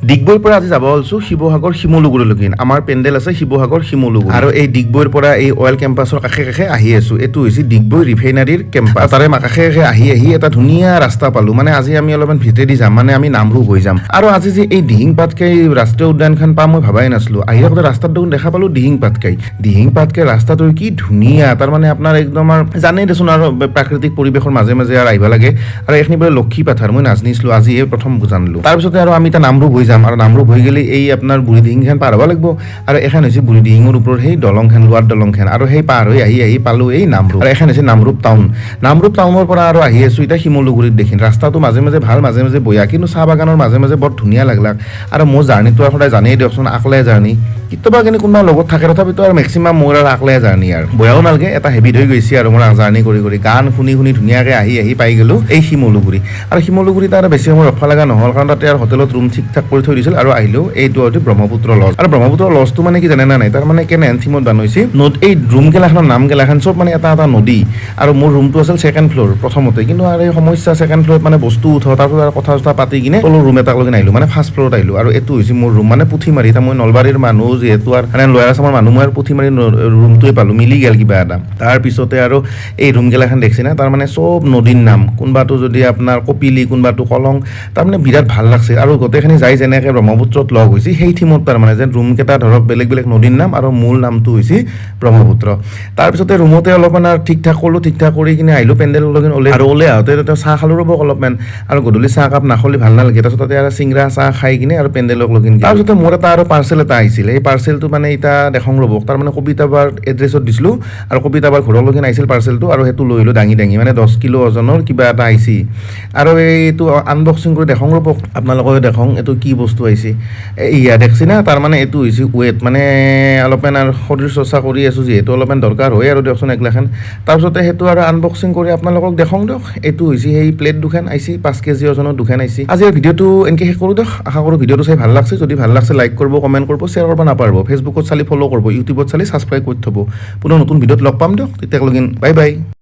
ডিগবৈৰ পৰা আজি যাব ওলছো শিৱসাগৰ শিমলুগুৰিলৈকে আমাৰ পেণ্ডেল আছে শিৱসাগৰ শিমলুগুৰি আৰু এই ডিগবৈৰ পৰা এই অইল কেম্পাছৰ কাষে কাষে আহি আছো এইটো হৈছে ডিগবৈ ৰিফাইনাৰীৰ কেম্পাছ তাৰে কাষে কাষে আহি এটা ধুনীয়া ৰাস্তা পালো মানে আজি আমি অলপমান ভিতৰেদি যাম মানে আমি নামৰূপ হৈ যাম আৰু আজি যে এই দিহিং পাটকাই ৰাষ্ট্ৰীয় উদ্যানখন পাম মই ভাবাই নাছিলো আহি থাকোঁতে ৰাস্তাত দেখোন দেখা পালো দিহিং পাটকাই ৰাস্তাটো কি ধুনীয়া তাৰ মানে আপোনাৰ একদম আৰু জানেই দেচোন আৰু প্ৰাকৃতিক পৰিৱেশৰ মাজে মাজে আৰু আহিব লাগে আৰু এইখিনি বোলে লক্ষী পাথাৰ মই নাজানিছিলো আজি এই প্ৰথম জানিলো তাৰপিছতে আৰু আমি এটা নামৰূপ হৈ যাম আৰু নামৰূপ হৈ গ'লে এই আপোনাৰ বুঢ়ী দিহিংখন পাৰ হ'ব লাগিব আৰু এখন হৈছে বুঢ়ী দিহিঙৰ ওপৰত সেই দলংখন লোৱাৰ দলংখন আৰু সেই পাৰ হৈ আহি পালোঁ এই নামৰূপ আৰু এখন হৈছে নামৰূপ টাউনৰ পৰা আৰু আহি আছোঁ এতিয়া শিমলুগুৰিত দেখিন ৰাস্তাটো মাজে মাজে ভাল মাজে মাজে বয়া কিন্তু চাহ বাগানৰ মাজে মাজে বৰ ধুনীয়া লাগলাক আৰু মোৰ জাৰ্ণিটো আৰু সদায় জানেই দিয়কচোন আকলে জাৰ্ণি কেতিয়াবা কিন্তু কোনোবা লগত থাকে তথাপিতো আৰু মেক্সিমাম মোৰ আৰু আকলে জাৰ্ণি আৰু বয়াও নালাগে এটা হেবিট হৈ গৈছে আৰু মোৰ জাৰ্ণি কৰি গান শুনি ধুনীয়াকৈ আহি পাই গ'লোঁ এই শিমলুগুৰি আৰু শিমলুগুৰিত আৰু বেছি সময় ৰখা লগা নহ'ল কাৰণ তাতে আৰু হোটেলত ৰুম ঠিক ঠাক কৰি থৈ দিছিল আৰু আহিলোঁ এইটো হয়তো ব্ৰহ্মপুত্ৰ লজ আৰু ব্ৰহ্মপুত্ৰ লজটো মানে কি জানে নাই তাৰ মানে কেনে থিমত বনাইছে এই ৰুম গেলাখনৰ নাম গেলাখন চব মানে এটা নদী আৰু মোৰ ৰুমটো আছিল ছেকেণ্ড ফ্ল'ৰ প্ৰথমতে কিন্তু আৰু এই সমস্যা ছেকেণ্ড ফ্ল'ৰত মানে বস্তু উঠাওঁ তাৰপিছত আৰু কথা চথা পাতি কিনে তলৰ ৰুম এটাক লৈ আহিলোঁ মানে ফাৰ্ষ্ট ফ্ল'ৰত আহিলোঁ আৰু এইটো হৈছে মোৰ ৰুম মানে পুথিমাৰি এতিয়া মই নলবাৰীৰ মানুহ যিহেতু আৰু মানে লয়াৰ আছামৰ মানুহ মই আৰু পুথিমাৰি ৰুমটোৱে পালোঁ মিলি গ'ল কিবা এটা তাৰপিছতে আৰু এই ৰুম গেলাখন দেখছি না তাৰমানে চব নদীৰ নাম কোনোবাটো যদি আপোনাৰ কপিলি কোনোবাটো কলং তাৰমানে বিৰাট ভাল লাগছে আৰু গোটেইখিনি যাই যেনেকৈ ব্ৰহ্মপুত্ৰত লগ হৈছে সেই থিমত তাৰমানে যেন ৰুমকেইটা ধৰক বেলেগ বেলেগ নদীৰ নাম আৰু মূল নামটো হৈছে ব্ৰহ্মপুত্ৰ তাৰপিছতে ৰুমতে অলপমান আৰু ঠিক ঠাক কৰি কিনে আহিলোঁ পেণ্ডেললৈকে ওলাই আহোঁতে চাহ খালোঁ ৰ'ব অলপমান আৰু গধূলি চাহ কাপ নাখালে ভাল নালাগে তাৰপিছত তাতে আৰু চিংৰা চাহ খাই কিনে আৰু পেণ্ডেলক লগিন তাৰপিছতে মোৰ এটা আৰু পাৰ্চেল এটা আহিছিল এই পাৰ্চেলটো মানে এতিয়া দেখোঁ ৰ'ব তাৰমানে কবিতাবাৰ এড্ৰেছত দিছিলোঁ আৰু কবিতাবাৰ ঘৰলৈকে আহিছিল পাৰ্চেলটো আৰু সেইটো লৈ আহিলোঁ দাঙি মানে 10 কিলো ওজনৰ কিবা এটা আহিছে আৰু এইটো আনবক্সিং কৰি দেখোঁ ৰ'ব আপোনালোকে দেখোঁ এইটো কি বস্তু আহিছে ইয়া দেখছি না তাৰমানে এইটো হৈছে ৱেট মানে অলপমান আৰু শৰীৰ চৰ্চা কৰি আছোঁ যিহেতু অলপমান দৰকাৰ হয় আৰু দিয়কচোন এগিলাখান তাৰপিছতে সেইটো আৰু আনবক্সিং কৰি আপোনালোকক দেখোঁ দিয়ক এইটো হৈছে সেই প্লেট দুখন আহিছে 5 কেজি ওজনৰ দুখন আহিছে আজি ভিডিঅ'টো এনেকৈ শেষ কৰোঁ দিয়ক আশা কৰোঁ ভিডিঅ'টো চাই ভাল লাগছে যদি ভাল লাগছে লাইক কৰিব কমেণ্ট কৰিব শ্বেয়াৰ কৰিব নাপাহৰিব ফেচবুকত চালি ফ'ল' কৰিব ইউটিউবত চালি ছাবস্ক্ৰাইব কৰি থ'ব পুনৰ নতুন ভিডিঅ'ত লগ পাম দিয়ক তেতিয়ালৈকে বাই